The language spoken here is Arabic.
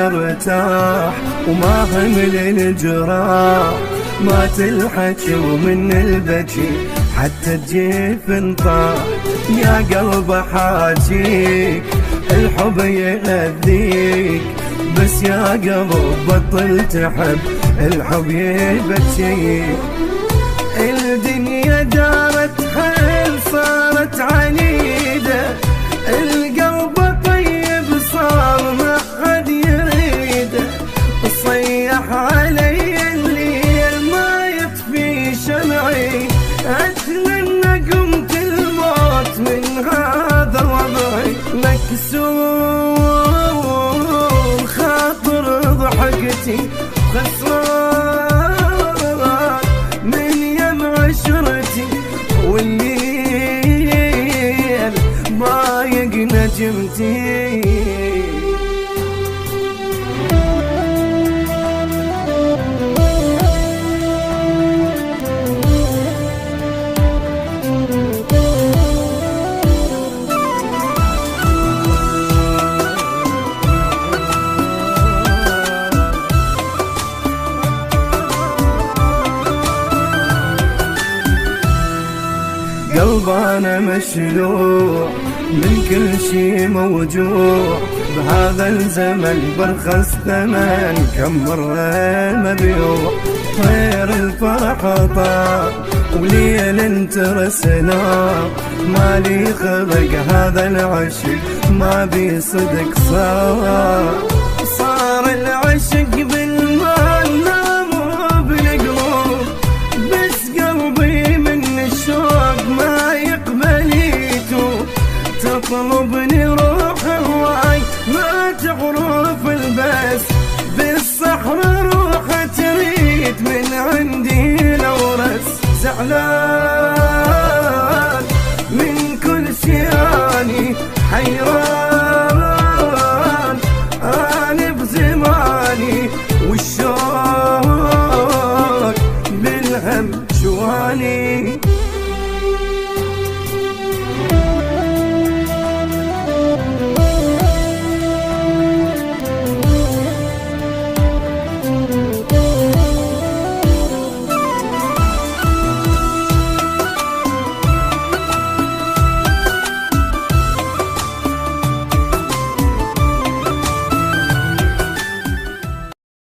ارتاح وما همل الجراح، ما تلحكي ومن البكي حتى تجيف انطاح. يا قلب حاجيك الحب يأذيك، بس يا قلب بطل تحب الحب يبكيك. الدنيا دارت حيل صارت عنيدة، القلب طيب صار ما حد يريده. صيح علي الليل ما يطفي شمعي، أتمنى قمت الموت من هذا وضعي. مكسور خاطر ضحكتي، خسران من يم عشرتي، والليل ضايق نجمتي. قلب أنا مشلوع من كل شي موجوع، بهذا الزمن برخص ثمن كم مرة مبيوع. طير الفرح طار وليل انترسنا، مالي خلق هذا العشق ما بي صدق صار العشق بالمال مو بالقلوب، بس قلبي من الشوق ما يقبليتو. تطلبني روح هواي ما تعرف البس، بالصحراء روح تريد من عندي لورس. زعلان